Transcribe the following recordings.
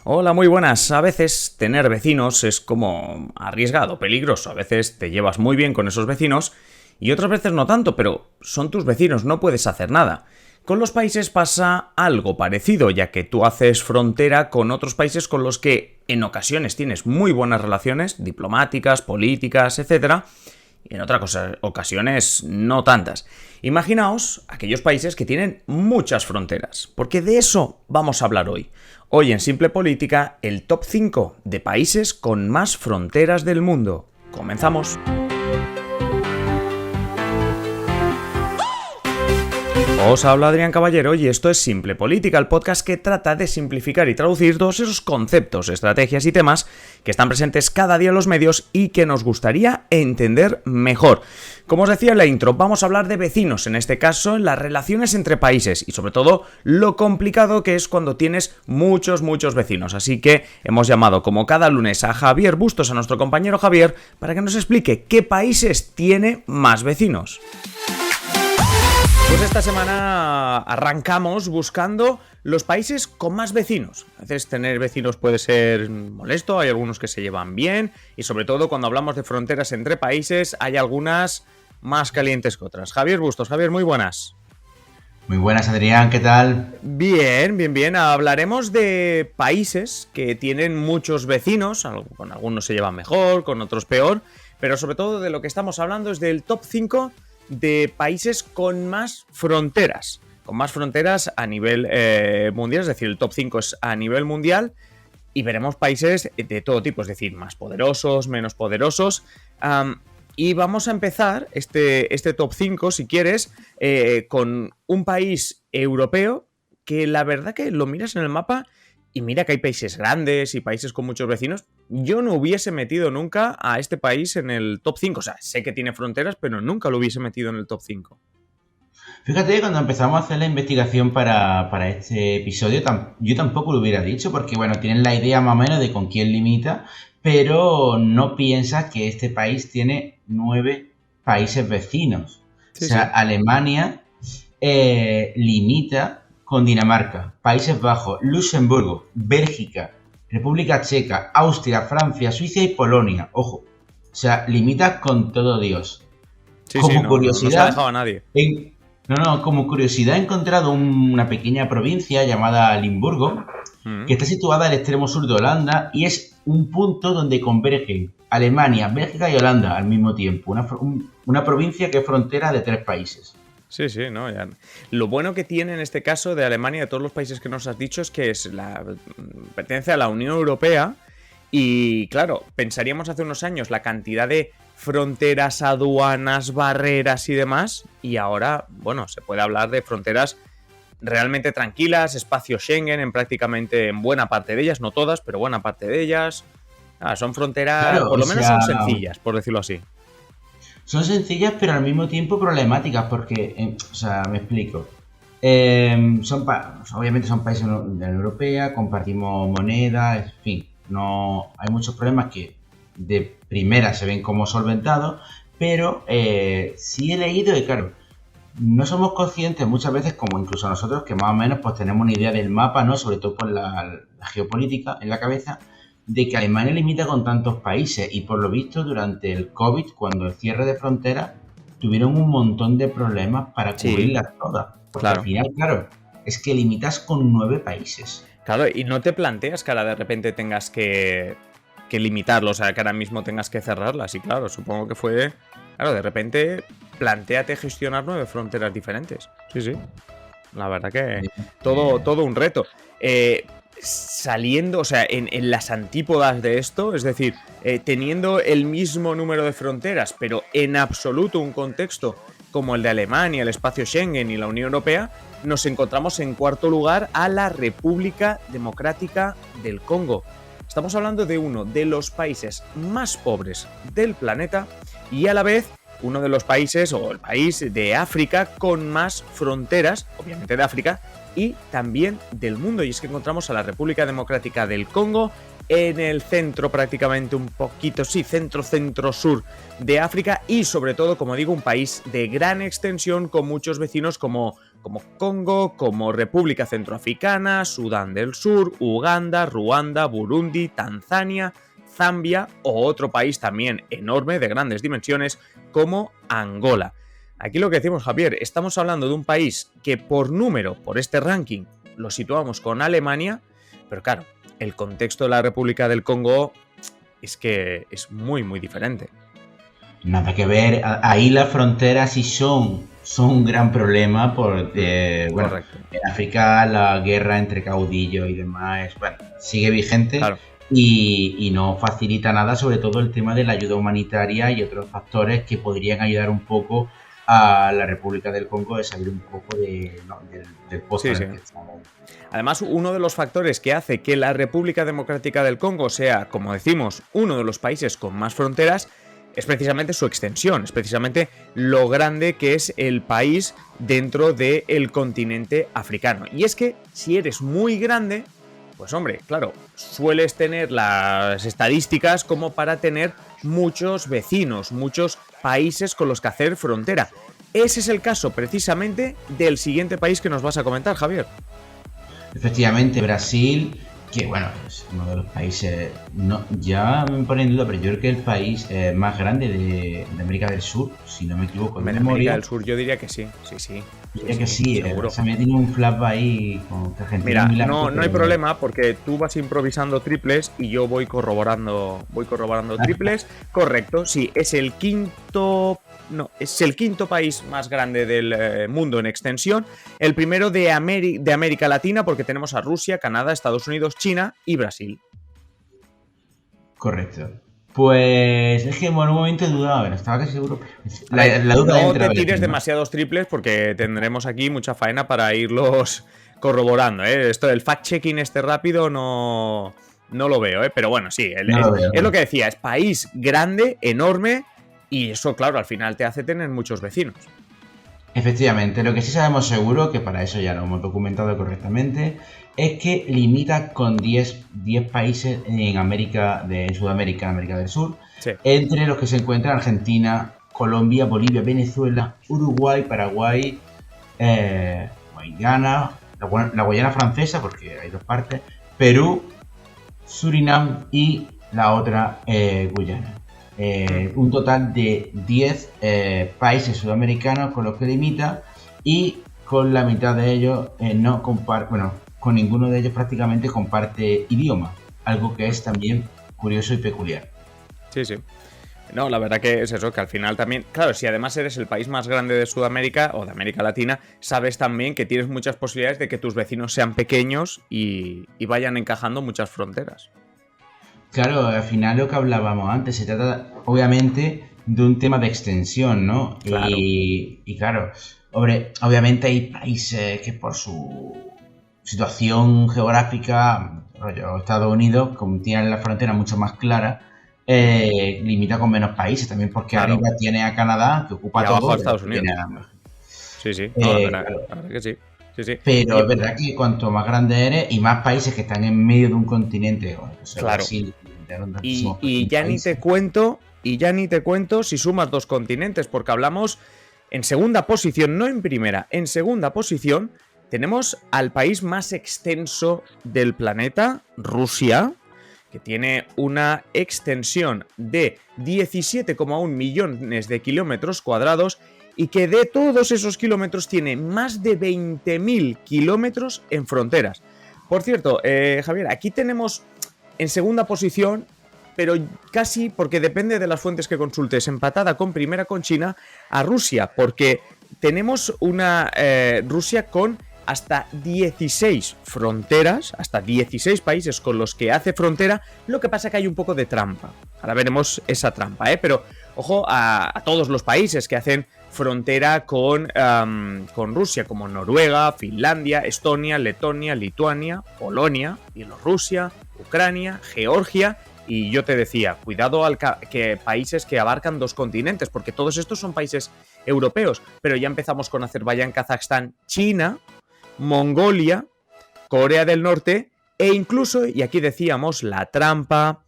Hola, muy buenas. A veces tener vecinos es como arriesgado, peligroso. A veces te llevas muy bien con esos vecinos y otras veces no tanto, pero son tus vecinos, no puedes hacer nada. Con los países pasa algo parecido, ya que tú haces frontera con otros países con los que en ocasiones tienes muy buenas relaciones diplomáticas, políticas, etcétera, y en otras ocasiones no tantas. Imaginaos aquellos países que tienen muchas fronteras, porque de eso vamos a hablar hoy. Hoy en Simple Política, el top 5 de países con más fronteras del mundo. Comenzamos. Os habla Adrián Caballero y esto es Simple Política, el podcast que trata de simplificar y traducir todos esos conceptos, estrategias y temas que están presentes cada día en los medios y que nos gustaría entender mejor. Como os decía en la intro, vamos a hablar de vecinos, en este caso, en las relaciones entre países y sobre todo lo complicado que es cuando tienes muchos vecinos. Así que hemos llamado como cada lunes a Javier Bustos, a nuestro compañero Javier, para que nos explique qué países tiene más vecinos. Pues esta semana arrancamos buscando los países con más vecinos. A veces tener vecinos puede ser molesto, hay algunos que se llevan bien y sobre todo cuando hablamos de fronteras entre países hay algunas más calientes que otras. Javier Bustos, Javier, muy buenas. Muy buenas, Adrián, ¿qué tal? Bien. Hablaremos de países que tienen muchos vecinos, con algunos se llevan mejor, con otros peor, pero sobre todo de lo que estamos hablando es del top 5 de países con más fronteras a nivel mundial, es decir, el top 5 es a nivel mundial y veremos países de todo tipo, es decir, más poderosos, menos poderosos, y vamos a empezar este top 5, si quieres, con un país europeo que la verdad que lo miras en el mapa y mira que hay países grandes y países con muchos vecinos. Yo no hubiese metido nunca a este país en el top 5. O sea, sé que tiene fronteras, pero nunca lo hubiese metido en el top 5. Fíjate, cuando empezamos a hacer la investigación para este episodio, yo tampoco lo hubiera dicho, porque bueno, tienen la idea más o menos de con quién limita, pero no piensas que este país tiene 9 países vecinos. Sí. Alemania limita con Dinamarca, Países Bajos, Luxemburgo, Bélgica, República Checa, Austria, Francia, Suiza y Polonia. Ojo, o sea, limita con todo Dios. Como curiosidad, no se ha dejado a nadie. Como curiosidad he encontrado una pequeña provincia llamada Limburgo, que está situada al extremo sur de Holanda y es un punto donde convergen Alemania, Bélgica y Holanda al mismo tiempo. Una provincia que es frontera de 3 países. Sí, no, ya. Lo bueno que tiene en este caso de Alemania, de todos los países que nos has dicho, es que pertenece a la Unión Europea y, claro, pensaríamos hace unos años la cantidad de fronteras, aduanas, barreras y demás, y ahora, bueno, se puede hablar de fronteras realmente tranquilas, espacio Schengen en buena parte de ellas, no todas, pero buena parte de ellas. Son fronteras, claro, por lo menos son sencillas, por decirlo así. Son sencillas, pero al mismo tiempo problemáticas, porque, me explico. Obviamente son países de la Unión Europea, compartimos moneda, en fin, no hay muchos problemas que de primera se ven como solventados, pero sí he leído que, claro, no somos conscientes muchas veces, como incluso nosotros, que más o menos pues tenemos una idea del mapa, ¿no? Sobre todo por la geopolítica en la cabeza, de que Alemania limita con tantos países y por lo visto durante el COVID, cuando el cierre de fronteras, tuvieron un montón de problemas para cubrirlas todas. Porque al final, claro, es que limitas con 9 países. Claro, y no te planteas que ahora de repente tengas que limitarlo, o sea, que ahora mismo tengas que cerrarlas. Y claro, supongo que fue... Claro, de repente, plantéate gestionar 9 fronteras diferentes. Sí. La verdad que todo un reto. Saliendo, o sea, en las antípodas de esto, es decir, teniendo el mismo número de fronteras, pero en absoluto un contexto como el de Alemania, el espacio Schengen y la Unión Europea, nos encontramos en cuarto lugar a la República Democrática del Congo. Estamos hablando de uno de los países más pobres del planeta y a la vez uno de los países, o el país de África con más fronteras, obviamente de África, y también del mundo. Y es que encontramos a la República Democrática del Congo en el centro, prácticamente un poquito, sí, centro-sur de África y sobre todo, como digo, un país de gran extensión con muchos vecinos como como Congo, como República Centroafricana, Sudán del Sur, Uganda, Ruanda, Burundi, Tanzania, Zambia o otro país también enorme de grandes dimensiones como Angola. Aquí lo que decimos, Javier, estamos hablando de un país que por número, por este ranking, lo situamos con Alemania, pero claro, el contexto de la República del Congo es que es muy, muy diferente. Nada que ver, ahí las fronteras sí son un gran problema porque, bueno, en África la guerra entre caudillos y demás, bueno, sigue vigente. Claro. Y no facilita nada, sobre todo el tema de la ayuda humanitaria y otros factores que podrían ayudar un poco a la República del Congo de salir un poco del pozo en el que estamos. Además, uno de los factores que hace que la República Democrática del Congo sea, como decimos, uno de los países con más fronteras es precisamente su extensión, es precisamente lo grande que es el país dentro del continente africano. Y es que si eres muy grande, pues hombre, claro, sueles tener las estadísticas como para tener muchos vecinos, muchos países con los que hacer frontera. Ese es el caso precisamente del siguiente país que nos vas a comentar, Javier. Efectivamente, Brasil, que bueno, es uno de los países, no, ya me pone en duda, pero yo creo que el país más grande de América del Sur, si no me equivoco. En América del Sur yo diría que sí, sí. Diría que sí, seguro. O sea, me tiene un flap ahí con Argentina. Mira, no hay problema porque tú vas improvisando triples y yo voy corroborando triples. Correcto, sí, es el quinto país más grande del mundo en extensión. El primero de América Latina porque tenemos a Rusia, Canadá, Estados Unidos, China y Brasil. Correcto. Pues es que en un momento dudaba, pero estaba casi seguro. La duda no te tires demasiados triples porque tendremos aquí mucha faena para irlos corroborando. Esto del fact-checking rápido no lo veo, pero bueno, sí, es lo que decía, es país grande, enorme, y eso, claro, al final te hace tener muchos vecinos. Efectivamente, lo que sí sabemos seguro, que para eso ya lo hemos documentado correctamente, es que limita con 10 países en Sudamérica, América del Sur, sí. Entre los que se encuentran Argentina, Colombia, Bolivia, Venezuela, Uruguay, Paraguay, Guyana, la Guayana francesa, porque hay dos partes, Perú, Surinam y la otra Guyana. Un total de 10 países sudamericanos con los que limita, y con la mitad de ellos con ninguno de ellos prácticamente comparte idioma, algo que es también curioso y peculiar. Sí. No, la verdad que es eso, que al final también, claro, si además eres el país más grande de Sudamérica o de América Latina, sabes también que tienes muchas posibilidades de que tus vecinos sean pequeños y vayan encajando muchas fronteras. Claro, al final lo que hablábamos antes, se trata obviamente de un tema de extensión, ¿no? Claro. Y claro, obviamente hay países que por su situación geográfica, rollo Estados Unidos, como tienen la frontera mucho más clara, limita con menos países, también porque arriba tiene a Canadá, que ocupa todo. Abajo a Estados Unidos. Sí, la verdad que sí. Sí. Pero es verdad que cuanto más grande eres y más países que están en medio de un continente, claro. Brasil, y ya ni te cuento si sumas dos continentes, porque hablamos en segunda posición, no en primera, en segunda posición tenemos al país más extenso del planeta, Rusia, que tiene una extensión de 17,1 millones de kilómetros cuadrados y que de todos esos kilómetros tiene más de 20.000 kilómetros en fronteras. Por cierto, Javier, aquí tenemos en segunda posición, pero casi, porque depende de las fuentes que consultes, empatada con primera con China, a Rusia, porque tenemos una Rusia con hasta 16 fronteras, hasta 16 países con los que hace frontera. Lo que pasa que hay un poco de trampa. Ahora veremos esa trampa, pero ojo a todos los países que hacen frontera con Rusia, como Noruega, Finlandia, Estonia, Letonia, Lituania, Polonia, Bielorrusia, Ucrania, Georgia. Y yo te decía, cuidado que países que abarcan dos continentes, porque todos estos son países europeos, pero ya empezamos con Azerbaiyán, Kazajstán, China, Mongolia, Corea del Norte e incluso, y aquí decíamos la trampa,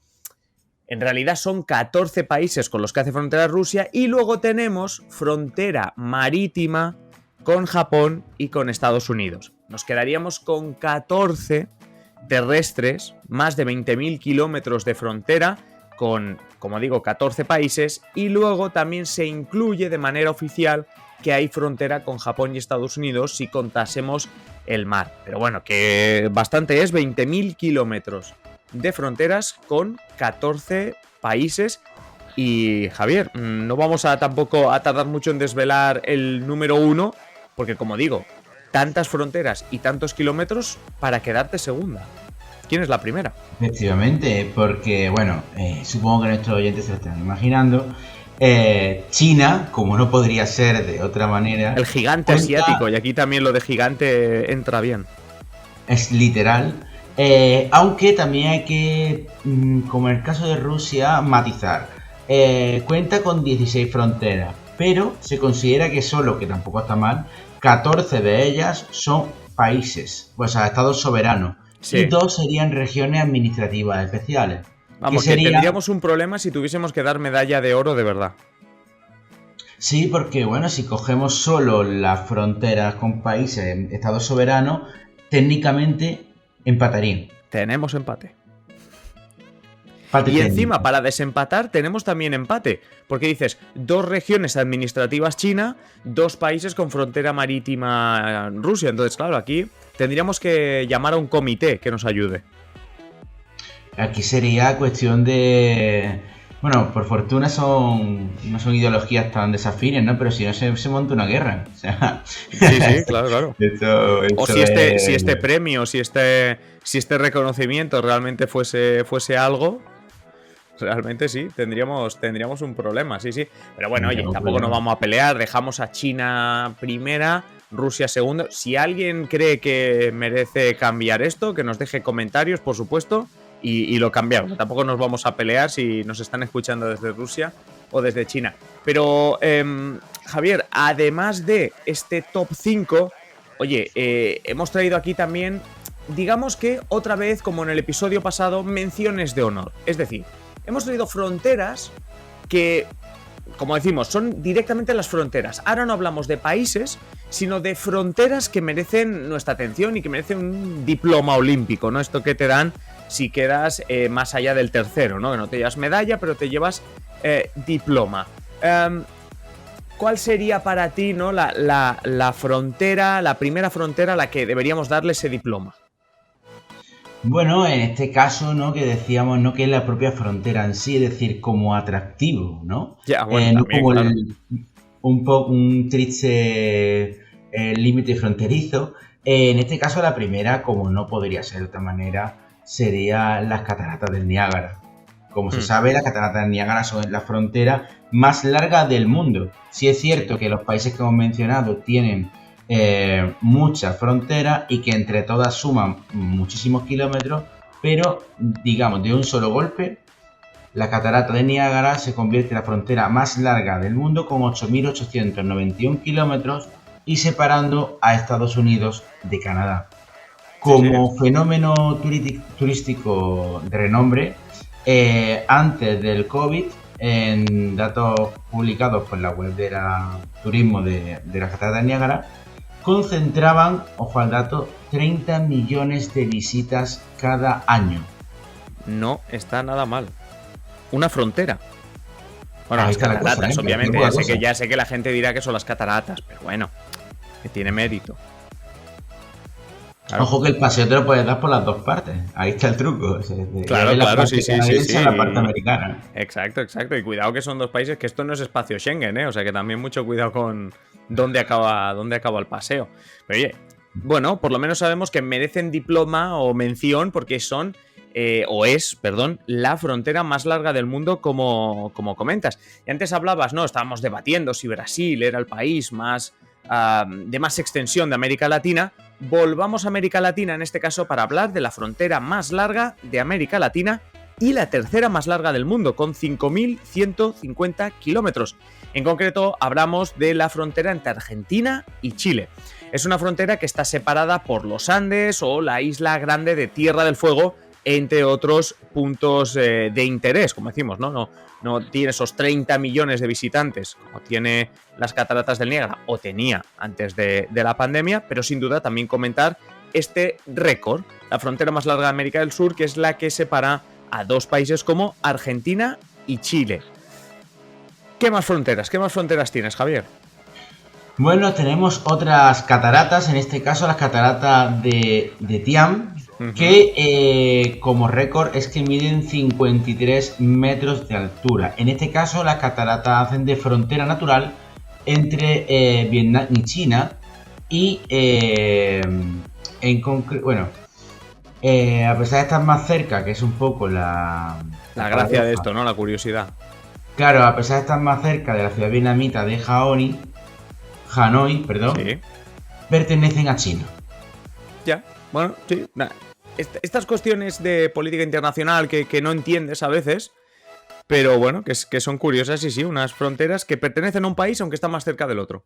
en realidad son 14 países con los que hace frontera Rusia, y luego tenemos frontera marítima con Japón y con Estados Unidos. Nos quedaríamos con 14 terrestres, más de 20.000 kilómetros de frontera, con, como digo, 14 países, y luego también se incluye de manera oficial que hay frontera con Japón y Estados Unidos si contásemos el mar. Pero bueno, que bastante es, 20.000 kilómetros de fronteras con 14 países. Y Javier, no vamos a tampoco a tardar mucho en desvelar el número 1, porque como digo, tantas fronteras y tantos kilómetros para quedarte segunda. ¿Quién es la primera? Efectivamente, porque, bueno, supongo que nuestros oyentes se lo están imaginando. China, como no podría ser de otra manera... El gigante asiático, y aquí también lo de gigante entra bien. Es literal. Aunque también hay que, como en el caso de Rusia, matizar. Cuenta con 16 fronteras, pero se considera que solo, que tampoco está mal, 14 de ellas son países, o sea, estados soberanos. Sí. Y 2 serían regiones administrativas especiales. Vamos, que tendríamos un problema si tuviésemos que dar medalla de oro de verdad. Sí, porque bueno, si cogemos solo las fronteras con países, estados soberanos, técnicamente empatarían. Tenemos empate. Y encima, para desempatar, tenemos también empate. Porque dices, 2 regiones administrativas China, 2 países con frontera marítima Rusia. Entonces, claro, aquí tendríamos que llamar a un comité que nos ayude. Aquí sería cuestión de... Bueno, por fortuna no son ideologías tan desafines, ¿no? Pero si no se monta una guerra. O sea... Sí, claro. Esto o si este premio, si este reconocimiento realmente fuese algo... Realmente sí, tendríamos un problema, sí. Pero bueno, oye, tampoco nos vamos a pelear, dejamos a China primera, Rusia segunda. Si alguien cree que merece cambiar esto, que nos deje comentarios, por supuesto, y lo cambiamos. Tampoco nos vamos a pelear si nos están escuchando desde Rusia o desde China. Pero, Javier, además de este top 5, oye, hemos traído aquí también, digamos que otra vez, como en el episodio pasado, menciones de honor. Es decir, hemos traído fronteras que, como decimos, son directamente las fronteras. Ahora no hablamos de países, sino de fronteras que merecen nuestra atención y que merecen un diploma olímpico, ¿no? Esto que te dan si quedas más allá del tercero, ¿no? Que no te llevas medalla, pero te llevas diploma. ¿Cuál sería para ti, ¿no? la frontera, la primera frontera a la que deberíamos darle ese diploma? Bueno, en este caso, ¿no? Que decíamos, ¿no? Que es la propia frontera en sí, es decir, como atractivo, ¿no? Ya, bueno, no también, como claro. un triste límite fronterizo. En este caso, la primera, como no podría ser de otra manera, sería las cataratas del Niágara. Como se sabe, las cataratas del Niágara son la frontera más larga del mundo. Sí es cierto que los países que hemos mencionado tienen muchas fronteras y que entre todas suman muchísimos kilómetros, pero digamos de un solo golpe la catarata de Niágara se convierte en la frontera más larga del mundo con 8.891 kilómetros y separando a Estados Unidos de Canadá. Como fenómeno turístico de renombre, antes del COVID, en datos publicados por la web de turismo de la catarata de Niágara, concentraban, ojo al dato, 30 millones de visitas cada año. No está nada mal. Una frontera. Bueno, ahí las está cataratas, la cosa, obviamente. Ya sé que la gente dirá que son las cataratas, pero bueno, que tiene mérito. Claro. Ojo que el paseo te lo puedes dar por las dos partes. Ahí está el truco. Claro, sí. La parte americana. Exacto. Y cuidado que son 2 países, que esto no es espacio Schengen, ¿eh? O sea que también mucho cuidado con dónde acaba el paseo. Pero oye, bueno, por lo menos sabemos que merecen diploma o mención porque son, la frontera más larga del mundo, como comentas. Y antes hablabas, ¿no? Estábamos debatiendo si Brasil era el país de más extensión de América Latina. Volvamos a América Latina en este caso para hablar de la frontera más larga de América Latina y la tercera más larga del mundo, con 5.150 kilómetros. En concreto, hablamos de la frontera entre Argentina y Chile. Es una frontera que está separada por los Andes o la isla grande de Tierra del Fuego, entre otros puntos de interés, como decimos, ¿no? No tiene esos 30 millones de visitantes como tiene las cataratas del Niágara, o tenía antes de la pandemia, pero sin duda también comentar este récord, la frontera más larga de América del Sur, que es la que separa a dos países como Argentina y Chile. ¿Qué más fronteras tienes, Javier? Bueno, tenemos otras cataratas, en este caso las cataratas de Tian, que como récord es que miden 53 metros de altura. En este caso las cataratas hacen de frontera natural entre Vietnam y China y a pesar de estar más cerca, que es un poco la gracia de esto, ¿no? La curiosidad. Claro, a pesar de estar más cerca de la ciudad vietnamita de Hanoi, Sí. pertenecen a China. Ya, bueno, sí. Estas cuestiones de política internacional que no entiendes a veces, pero bueno, que son curiosas y sí, unas fronteras que pertenecen a un país aunque están más cerca del otro.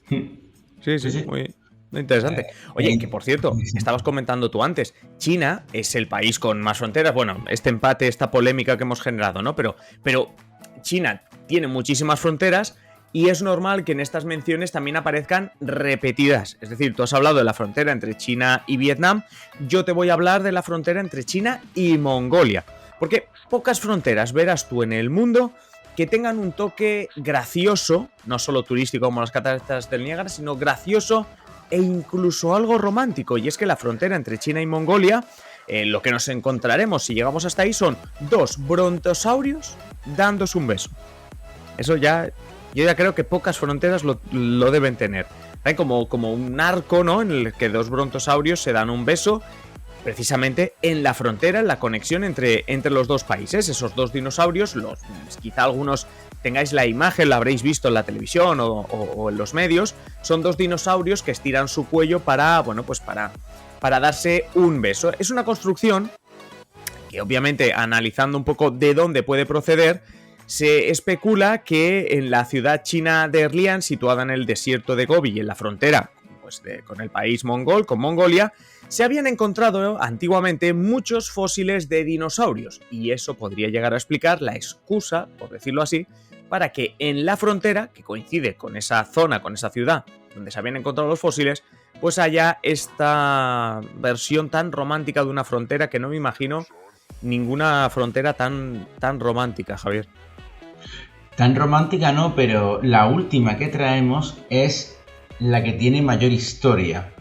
Sí, muy interesante. Oye, que por cierto, estabas comentando tú antes, China es el país con más fronteras. Bueno, este empate, esta polémica que hemos generado, ¿no? Pero China tiene muchísimas fronteras y es normal que en estas menciones también aparezcan repetidas. Es decir, tú has hablado de la frontera entre China y Vietnam, yo te voy a hablar de la frontera entre China y Mongolia. Porque pocas fronteras verás tú en el mundo que tengan un toque gracioso, no solo turístico como las cataratas del Niágara, sino gracioso e incluso algo romántico. Y es que la frontera entre China y Mongolia, lo que nos encontraremos si llegamos hasta ahí son dos brontosaurios dándose un beso. Eso ya, yo ya creo que pocas fronteras lo deben tener. Hay como un arco, ¿no?, en el que dos brontosaurios se dan un beso, precisamente en la frontera, en la conexión entre los dos países. Esos dos dinosaurios, quizá algunos tengáis la imagen, la habréis visto en la televisión o en los medios, son dos dinosaurios que estiran su cuello para darse un beso. Es una construcción que, obviamente, analizando un poco de dónde puede proceder, se especula que en la ciudad china de Erlian, situada en el desierto de Gobi y en la frontera con el país mongol, con Mongolia, se habían encontrado antiguamente muchos fósiles de dinosaurios, y eso podría llegar a explicar la excusa, por decirlo así, para que en la frontera, que coincide con esa zona, con esa ciudad donde se habían encontrado los fósiles, pues haya esta versión tan romántica de una frontera que no me imagino ninguna frontera tan romántica, Javier. Tan romántica no, pero la última que traemos es la que tiene mayor historia.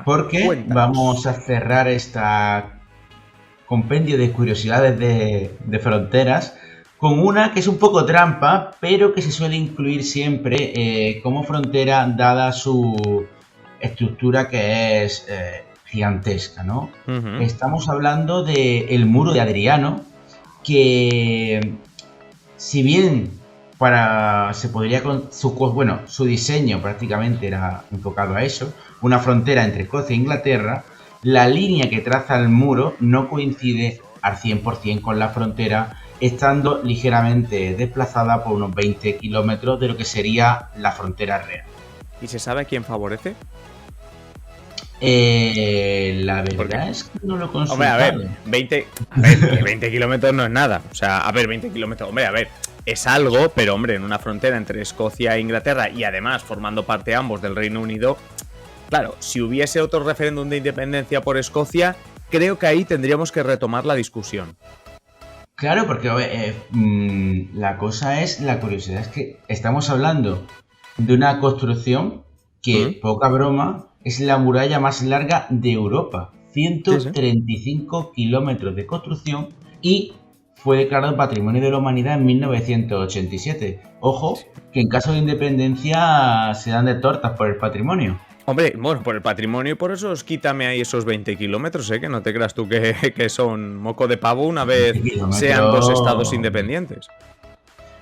Porque cuéntanos. Vamos a cerrar esta compendio de curiosidades de fronteras con una que es un poco trampa, pero que se suele incluir siempre como frontera, dada su estructura que es gigantesca, ¿no? Estamos hablando del muro de Adriano, que si bien su diseño prácticamente era enfocado a eso, una frontera entre Escocia e Inglaterra, la línea que traza el muro no coincide al 100% con la frontera, estando ligeramente desplazada por unos 20 kilómetros de lo que sería la frontera real. ¿Y se sabe a quién favorece? La verdad es que no lo consulto. Hombre, a ver, 20 kilómetros no es nada. O sea, a ver, 20 kilómetros, hombre, a ver, es algo, pero hombre, en una frontera entre Escocia e Inglaterra y además formando parte ambos del Reino Unido, claro, si hubiese otro referéndum de independencia por Escocia, creo que ahí tendríamos que retomar la discusión. Claro, porque la curiosidad es que estamos hablando de una construcción que, poca broma, es la muralla más larga de Europa. 135 kilómetros de construcción y fue declarado Patrimonio de la Humanidad en 1987. Ojo, que en caso de independencia se dan de tortas por el patrimonio. Hombre, bueno, por el patrimonio y por eso quítame ahí esos 20 kilómetros, que no te creas tú que son moco de pavo una vez sean dos estados independientes.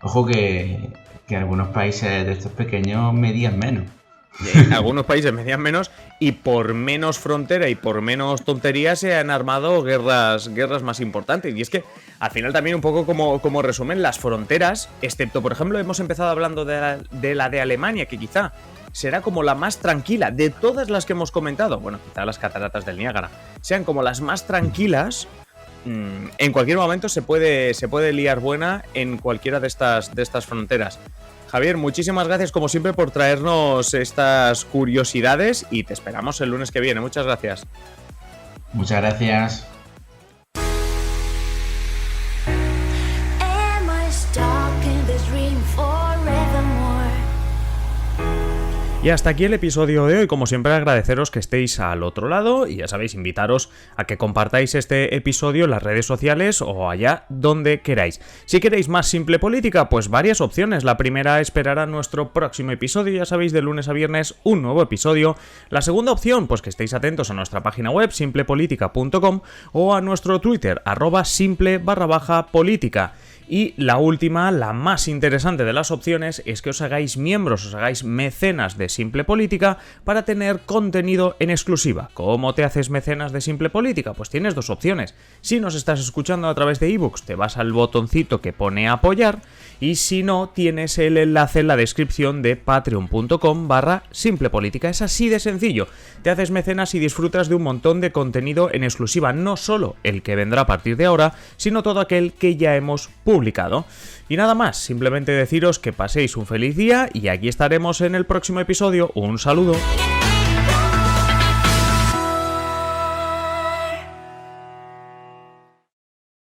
Ojo que algunos países de estos pequeños medían menos. Algunos países medían menos y por menos frontera y por menos tonterías se han armado guerras más importantes. Y es que al final también un poco como resumen, las fronteras, excepto por ejemplo hemos empezado hablando de la de Alemania, que quizá será como la más tranquila de todas las que hemos comentado. Bueno, quizá las cataratas del Niágara sean como las más tranquilas, en cualquier momento se puede liar buena en cualquiera de estas fronteras. Javier, muchísimas gracias como siempre por traernos estas curiosidades y te esperamos el lunes que viene. Muchas gracias. Muchas gracias. Y hasta aquí el episodio de hoy. Como siempre, agradeceros que estéis al otro lado y ya sabéis, invitaros a que compartáis este episodio en las redes sociales o allá donde queráis. Si queréis más Simple Política, pues varias opciones. La primera, esperar a nuestro próximo episodio, ya sabéis, de lunes a viernes un nuevo episodio. La segunda opción, pues que estéis atentos a nuestra página web simplepolitica.com o a nuestro Twitter @simple_política. Y la última, la más interesante de las opciones, es que os hagáis miembros, os hagáis mecenas de Simple Política para tener contenido en exclusiva. ¿Cómo te haces mecenas de Simple Política? Pues tienes dos opciones. Si nos estás escuchando a través de ebooks, te vas al botoncito que pone apoyar, y si no, tienes el enlace en la descripción de patreon.com/simplepolítica. Es así de sencillo. Te haces mecenas y disfrutas de un montón de contenido en exclusiva, no solo el que vendrá a partir de ahora, sino todo aquel que ya hemos publicado. Y nada más, simplemente deciros que paséis un feliz día y aquí estaremos en el próximo episodio. Un saludo.